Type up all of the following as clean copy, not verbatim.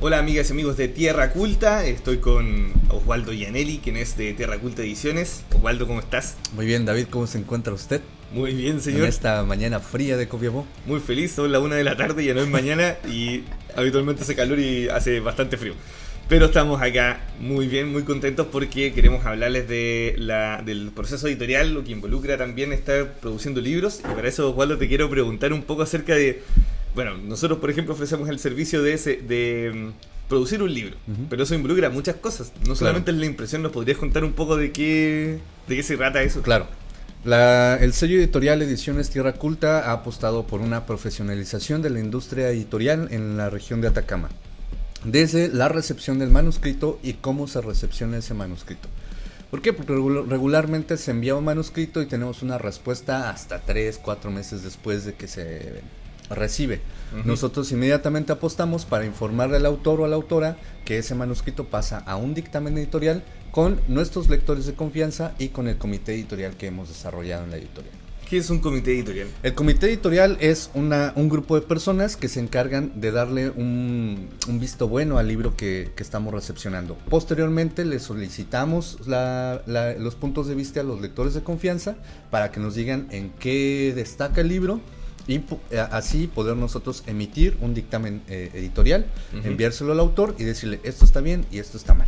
Hola amigas y amigos de Tierra Culta, estoy con Osvaldo Gianelli, quien es de Tierra Culta Ediciones. Osvaldo, ¿cómo estás? Muy bien, David, ¿cómo se encuentra usted? Muy bien, señor. En esta mañana fría de Copiapó. Muy feliz, son las 1 de la tarde, ya no es mañana y habitualmente hace calor y hace bastante frío. Pero estamos acá muy bien, muy contentos porque queremos hablarles del proceso editorial, lo que involucra también estar produciendo libros. Y para eso, Osvaldo, te quiero preguntar un poco acerca de... Bueno, nosotros por ejemplo ofrecemos el servicio de producir un libro, pero eso involucra muchas cosas. No solamente es la impresión, ¿nos podrías contar un poco de qué se trata eso? Claro. El sello editorial Ediciones Tierra Culta ha apostado por una profesionalización de la industria editorial en la región de Atacama. Desde la recepción del manuscrito y cómo se recepciona ese manuscrito. ¿Por qué? Porque regularmente se envía un manuscrito y tenemos una respuesta hasta 3-4 meses después de que se recibe. Nosotros inmediatamente apostamos para informarle al autor o a la autora que ese manuscrito pasa a un dictamen editorial con nuestros lectores de confianza y con el comité editorial que hemos desarrollado en la editorial. ¿Qué es un comité editorial? El comité editorial es un grupo de personas que se encargan de darle un visto bueno al libro que estamos recepcionando. Posteriormente le solicitamos los puntos de vista a los lectores de confianza para que nos digan en qué destaca el libro y así poder nosotros emitir un dictamen editorial, enviárselo al autor y decirle esto está bien y esto está mal.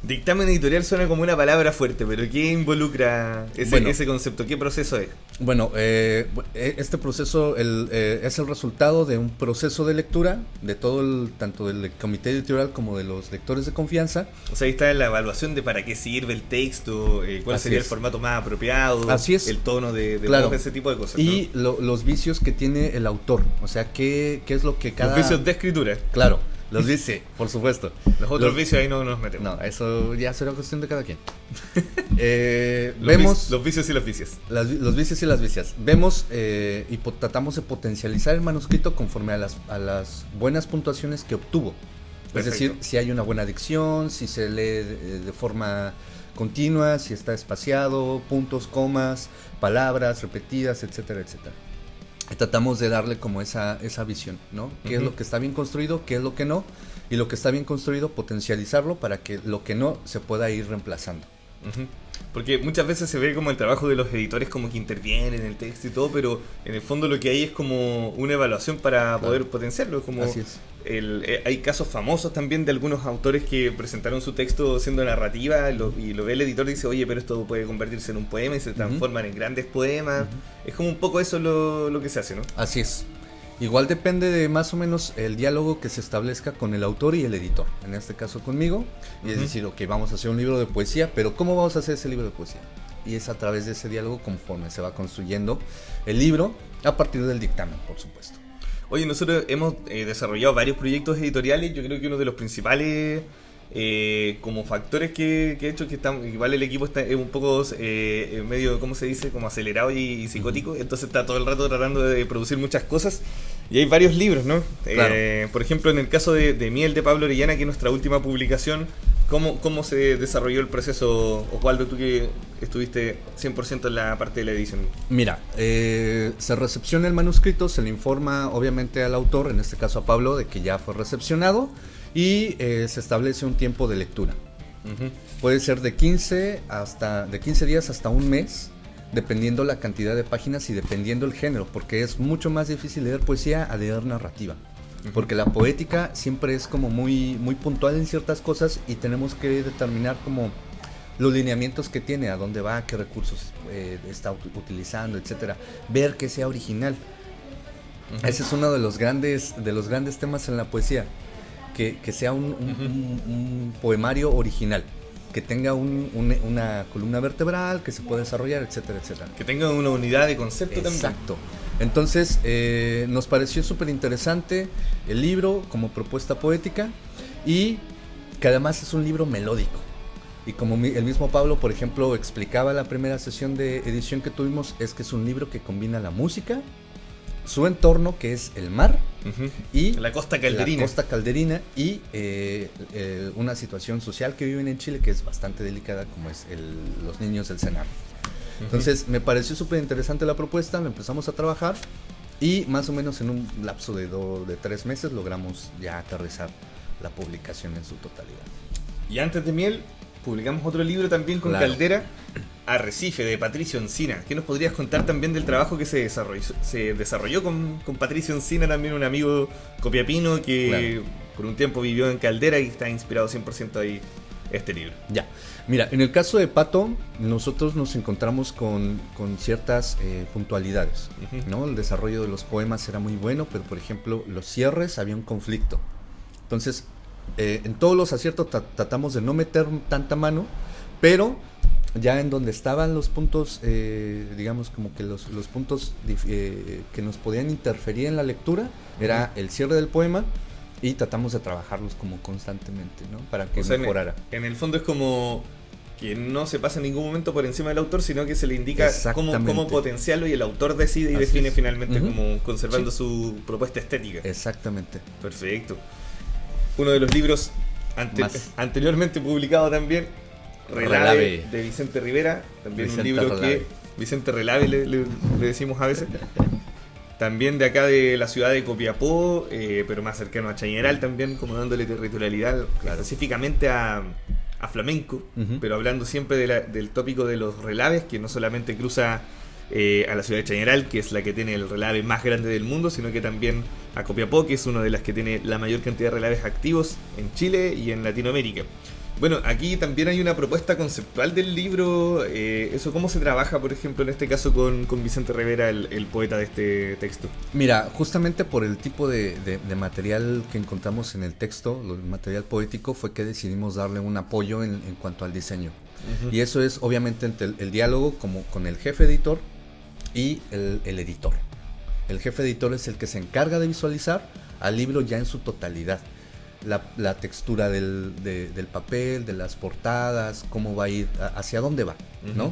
Dictamen editorial suena como una palabra fuerte, pero ¿qué involucra ese concepto? ¿Qué proceso es? Bueno, este proceso es el resultado de un proceso de lectura de tanto del comité editorial como de los lectores de confianza. O sea, ahí está la evaluación de para qué sirve el texto, cuál sería el formato más apropiado, así es. El tono de claro. voz, ese tipo de cosas. Y ¿no? los vicios que tiene el autor, o sea, qué es lo que cada... Los vicios de escritura. Claro. Los vicios, por supuesto. Los otros vicios ahí no nos metemos. No, eso ya será cuestión de cada quien. Los vicios y las vicias. Los vicios y las vicias. Vemos y tratamos de potencializar el manuscrito conforme a las buenas puntuaciones que obtuvo. Perfecto. Es decir, si hay una buena dicción, si se lee de forma continua, si está espaciado, puntos, comas, palabras repetidas, etcétera, etcétera. Tratamos de darle como esa visión, ¿no? ¿Qué es lo que está bien construido? ¿Qué es lo que no? Y lo que está bien construido, potencializarlo para que lo que no se pueda ir reemplazando. Porque muchas veces se ve como el trabajo de los editores como que intervienen en el texto y todo, pero en el fondo lo que hay es como una evaluación para poder potenciarlo. Como así es. Hay casos famosos también de algunos autores que presentaron su texto siendo narrativa y lo ve el editor y dice, oye, pero esto puede convertirse en un poema y se transforman en grandes poemas. Es como un poco eso lo que se hace, ¿no? Así es. Igual depende de más o menos el diálogo que se establezca con el autor y el editor. En este caso conmigo. Y es decir, ok, vamos a hacer un libro de poesía, pero ¿cómo vamos a hacer ese libro de poesía? Y es a través de ese diálogo conforme se va construyendo el libro a partir del dictamen, por supuesto. Oye, nosotros hemos desarrollado varios proyectos editoriales. Yo creo que uno de los principales como factores que he hecho que igual el equipo está un poco medio, ¿cómo se dice? Como acelerado y psicótico. Entonces está todo el rato tratando de producir muchas cosas. Y hay varios libros, ¿no? Claro. Por ejemplo, en el caso de Miel de Pablo Orellana, que es nuestra última publicación, ¿cómo se desarrolló el proceso, Osvaldo, tú que estuviste 100% en la parte de la edición? Mira, se recepciona el manuscrito, se le informa obviamente al autor, en este caso a Pablo, de que ya fue recepcionado y se establece un tiempo de lectura. Puede ser de 15 días hasta un mes, dependiendo la cantidad de páginas y dependiendo el género, porque es mucho más difícil leer poesía a leer narrativa. Porque la poética siempre es como muy, muy puntual en ciertas cosas y tenemos que determinar como los lineamientos que tiene, a dónde va, qué recursos está utilizando, etcétera. Ver que sea original. Ese es uno de los grandes temas en la poesía, que sea un poemario original, que tenga una columna vertebral, que se pueda desarrollar, etcétera, etcétera. Que tenga una unidad de concepto también. Exacto. Entonces nos pareció súper interesante el libro como propuesta poética y que además es un libro melódico. Y como el mismo Pablo, por ejemplo, explicaba la primera sesión de edición que tuvimos, es que es un libro que combina la música, su entorno, que es el mar, y la costa calderina y una situación social que viven en Chile que es bastante delicada, como es los niños del Sename. Entonces me pareció súper interesante la propuesta, lo empezamos a trabajar y más o menos en un lapso de 3 meses logramos ya aterrizar la publicación en su totalidad. Y antes de Miel, publicamos otro libro también con Caldera, Arrecife, de Patricio Encina. ¿Qué nos podrías contar también del trabajo que se desarrolló con Patricio Encina, también un amigo copiapino que por un tiempo vivió en Caldera y está inspirado 100% ahí este libro? Ya, mira, en el caso de Pato, nosotros nos encontramos con ciertas puntualidades, ¿no? El desarrollo de los poemas era muy bueno, pero por ejemplo, los cierres había un conflicto. Entonces, en todos los aciertos tratamos de no meter tanta mano, pero ya en donde estaban los puntos, digamos como que los puntos que nos podían interferir en la lectura, era el cierre del poema, y tratamos de trabajarlos como constantemente, ¿no? Para que mejorara. En el fondo es como que no se pasa en ningún momento por encima del autor, sino que se le indica cómo potenciarlo y el autor decide y define finalmente como conservando su propuesta estética. Exactamente. Perfecto. Uno de los libros anteriormente publicado también, Relave, de Vicente Rivera, también Vicente un libro Relave. Vicente Relave le decimos a veces. También de acá de la ciudad de Copiapó, pero más cercano a Chañaral también, como dándole territorialidad específicamente a flamenco, pero hablando siempre del tópico de los relaves, que no solamente cruza a la ciudad de Chañaral, que es la que tiene el relave más grande del mundo, sino que también a Copiapó, que es una de las que tiene la mayor cantidad de relaves activos en Chile y en Latinoamérica. Bueno, aquí también hay una propuesta conceptual del libro. Eso, ¿cómo se trabaja, por ejemplo, en este caso con Vicente Rivera, el poeta de este texto? Mira, justamente por el tipo de material que encontramos en el texto, el material poético, fue que decidimos darle un apoyo en cuanto al diseño. Y eso es obviamente entre el diálogo como con el jefe editor y el editor. El jefe editor es el que se encarga de visualizar al libro ya en su totalidad. La textura del papel, de las portadas, cómo va a ir, hacia dónde va, ¿no?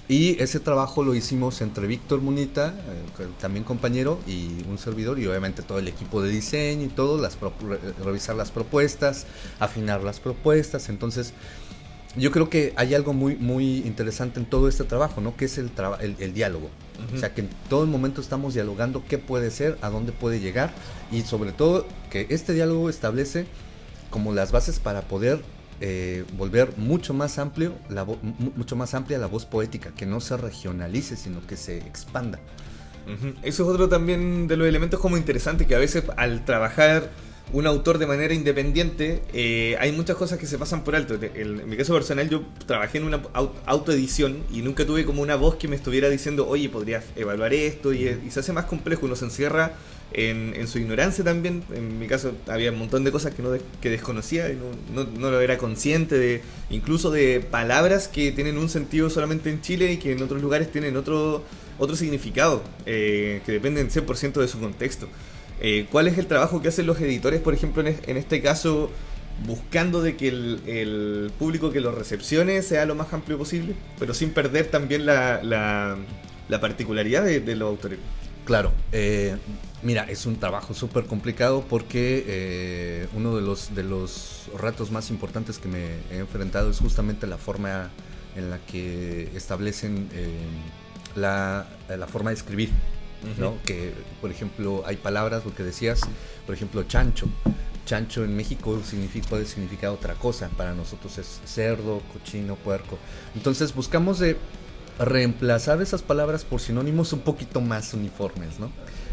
Y ese trabajo lo hicimos entre Víctor Munita, también compañero, y un servidor, y obviamente todo el equipo de diseño y todo, revisar las propuestas, afinar las propuestas. Entonces, yo creo que hay algo muy, muy interesante en todo este trabajo, ¿no? Que es el diálogo. O sea, que en todo momento estamos dialogando qué puede ser, a dónde puede llegar, y sobre todo que este diálogo establece como las bases para poder volver mucho más amplia la voz poética, que no se regionalice, sino que se expanda. Eso es otro también de los elementos como interesantes, que a veces al trabajar un autor de manera independiente, hay muchas cosas que se pasan por alto. En mi caso personal, yo trabajé en una autoedición y nunca tuve como una voz que me estuviera diciendo, oye, podrías evaluar esto, y se hace más complejo, uno se encierra en su ignorancia también. En mi caso había un montón de cosas que desconocía y no lo era consciente de, incluso de palabras que tienen un sentido solamente en Chile y que en otros lugares tienen otro significado, que dependen 100% de su contexto. ¿Cuál es el trabajo que hacen los editores, por ejemplo, en este caso, buscando de que el público que lo recepcione sea lo más amplio posible, pero sin perder también la particularidad de los autores? Claro, mira, es un trabajo súper complicado porque uno de los retos más importantes que me he enfrentado es justamente la forma en la que establecen la forma de escribir, ¿no? Que, por ejemplo, hay palabras, lo que decías, por ejemplo, chancho. Chancho en México puede significar otra cosa. Para nosotros es cerdo, cochino, puerco. Entonces buscamos de reemplazar esas palabras por sinónimos un poquito más uniformes, ¿no?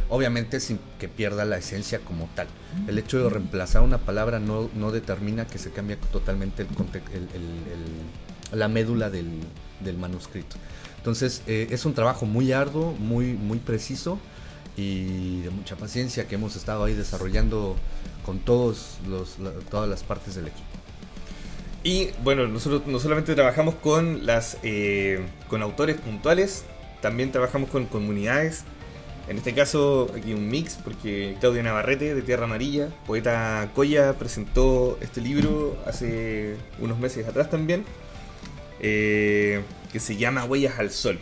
Obviamente sin que pierda la esencia como tal. El hecho de reemplazar una palabra no determina que se cambie totalmente la médula del manuscrito. Entonces es un trabajo muy arduo, muy, muy preciso y de mucha paciencia que hemos estado ahí desarrollando con todas las partes del equipo. Y bueno, nosotros no solamente trabajamos con con autores puntuales, también trabajamos con comunidades. En este caso aquí un mix, porque Claudia Navarrete de Tierra Amarilla, poeta Coya, presentó este libro hace unos meses atrás también, que se llama Huellas al Sol.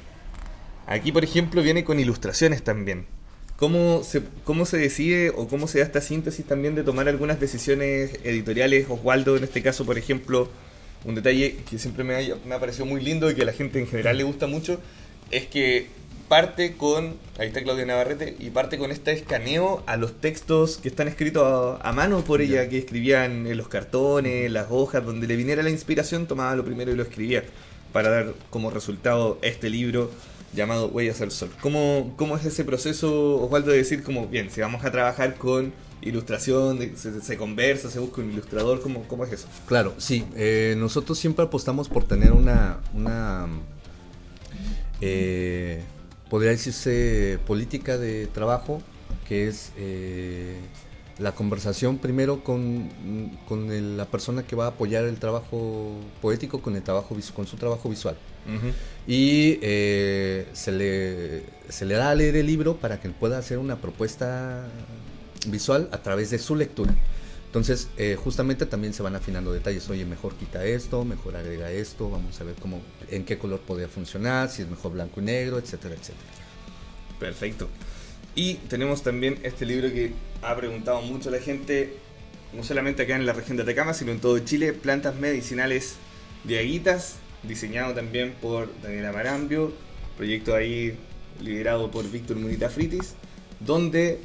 Aquí, por ejemplo, viene con ilustraciones también. ¿Cómo se decide o cómo se da esta síntesis también de tomar algunas decisiones editoriales? Oswaldo, en este caso, por ejemplo, un detalle que siempre me ha parecido muy lindo y que a la gente en general le gusta mucho, es que parte con, ahí está Claudia Navarrete, y parte con este escaneo a los textos que están escritos a mano por ella, que escribían en los cartones, las hojas, donde le viniera la inspiración, tomaba lo primero y lo escribía, para dar como resultado este libro llamado Huellas al Sol. ¿Cómo es ese proceso, Osvaldo, de decir como, bien, si vamos a trabajar con ilustración, se conversa, se busca un ilustrador, ¿cómo es eso? Claro, sí, nosotros siempre apostamos por tener una podría decirse política de trabajo, que es la conversación primero con la persona que va a apoyar el trabajo poético con su trabajo visual. Uh-huh. Y se le da a leer el libro para que pueda hacer una propuesta visual a través de su lectura. Entonces, justamente también se van afinando detalles. Oye, mejor quita esto, mejor agrega esto, vamos a ver en qué color podría funcionar, si es mejor blanco y negro, etcétera, etcétera. Perfecto. Y tenemos también este libro que ha preguntado mucho la gente, no solamente acá en la región de Atacama, sino en todo Chile, Plantas Medicinales Diaguitas, diseñado también por Daniela Marambio, proyecto ahí liderado por Víctor Munita Fritis, donde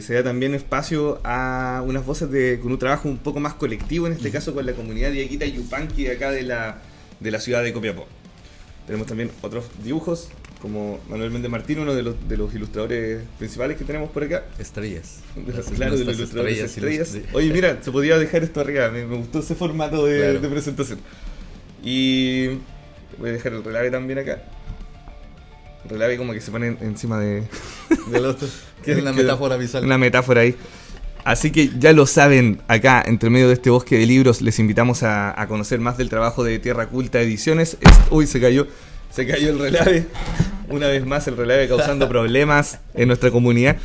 se da también espacio a unas voces con un trabajo un poco más colectivo, en este caso con la comunidad diaguita Yupanqui de acá de la ciudad de Copiapó. Tenemos también otros dibujos, como Manuel Méndez Martín, uno de los ilustradores principales que tenemos por acá. Estrellas. Claro, de los ilustradores estrellas. Oye, mira, se podía dejar esto arriba, me gustó ese formato de presentación. Y voy a dejar el relave también acá. El relave como que se pone encima del otro. Que es una metáfora visual. Una metáfora ahí. Así que ya lo saben, acá entre medio de este bosque de libros les invitamos a conocer más del trabajo de Tierra Culta Ediciones. Uy, se cayó el relave. Una vez más el relave causando problemas en nuestra comunidad.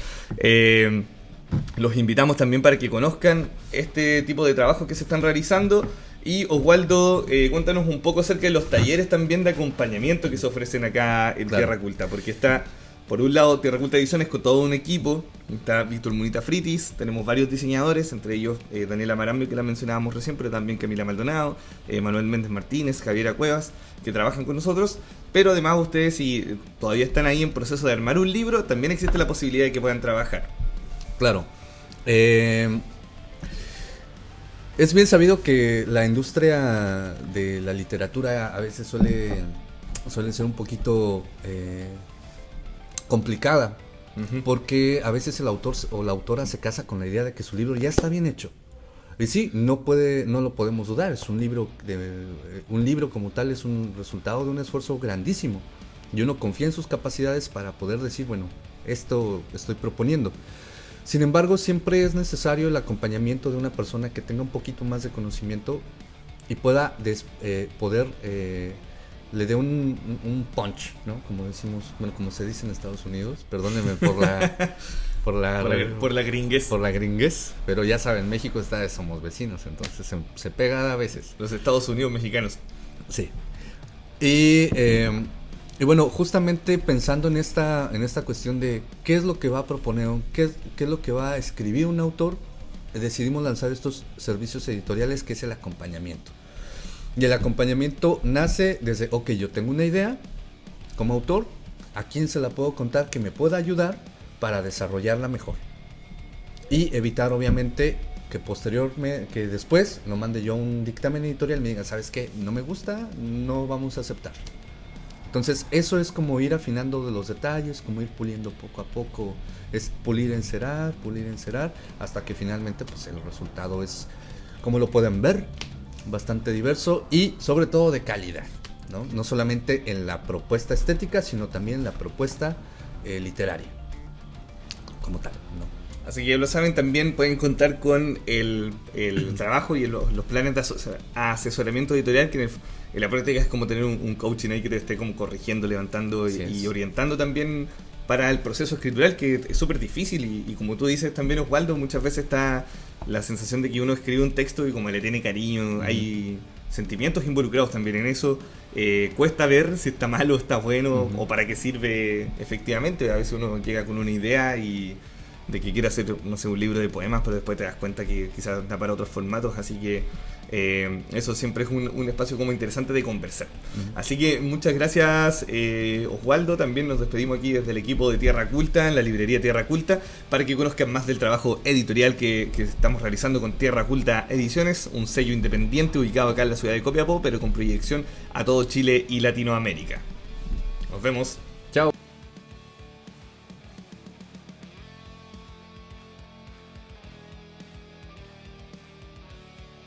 Los invitamos también para que conozcan este tipo de trabajos que se están realizando. Y Osvaldo, cuéntanos un poco acerca de los talleres también de acompañamiento que se ofrecen acá en Tierra Culta, porque está, por un lado, Tierra Culta Ediciones con todo un equipo, está Víctor Munita Fritis, tenemos varios diseñadores, entre ellos Daniela Marambio, que la mencionábamos recién, pero también Camila Maldonado, Manuel Méndez Martínez, Javiera Cuevas, que trabajan con nosotros, pero además ustedes, si todavía están ahí en proceso de armar un libro, también existe la posibilidad de que puedan trabajar. Claro. Es bien sabido que la industria de la literatura a veces suele ser un poquito complicada, porque a veces el autor o la autora se casa con la idea de que su libro ya está bien hecho. Y sí, no lo podemos dudar, es un libro como tal es un resultado de un esfuerzo grandísimo. Y uno confía en sus capacidades para poder decir, bueno, esto estoy proponiendo. Sin embargo, siempre es necesario el acompañamiento de una persona que tenga un poquito más de conocimiento y pueda le dé un punch, ¿no? Como decimos, bueno, como se dice en Estados Unidos, perdónenme por la gringuez. Por la gringuez, pero ya saben, México somos vecinos, entonces se pega a veces. Los Estados Unidos mexicanos. Sí. Y bueno, justamente pensando en esta cuestión de qué es lo que va a proponer, qué es lo que va a escribir un autor, decidimos lanzar estos servicios editoriales que es el acompañamiento. Y el acompañamiento nace desde, ok, yo tengo una idea como autor, ¿a quién se la puedo contar que me pueda ayudar para desarrollarla mejor? Y evitar obviamente que después lo mande yo a un dictamen editorial y me diga, ¿sabes qué? No me gusta, no vamos a aceptar. Entonces eso es como ir afinando de los detalles, como ir puliendo poco a poco, es pulir, encerar, hasta que finalmente pues el resultado es, como lo pueden ver, bastante diverso y sobre todo de calidad, ¿no? No solamente en la propuesta estética, sino también en la propuesta literaria, como tal, ¿no? Así que ya lo saben, también pueden contar con el trabajo y los planes de asesoramiento editorial, que en la práctica es como tener un coaching ahí que te esté como corrigiendo, levantando y orientando también para el proceso escritural, que es súper difícil y como tú dices también, Osvaldo, muchas veces está la sensación de que uno escribe un texto y como le tiene cariño, hay sentimientos involucrados también en eso, cuesta ver si está mal o está bueno o para qué sirve efectivamente. A veces uno llega con una idea y de que quiere hacer, no sé, un libro de poemas, pero después te das cuenta que quizás da para otros formatos, así que eso siempre es un espacio como interesante de conversar. Así que muchas gracias, Oswaldo. También nos despedimos aquí desde el equipo de Tierra Culta, en la librería Tierra Culta, para que conozcan más del trabajo editorial que estamos realizando con Tierra Culta Ediciones, un sello independiente ubicado acá en la ciudad de Copiapó, pero con proyección a todo Chile y Latinoamérica. Nos vemos.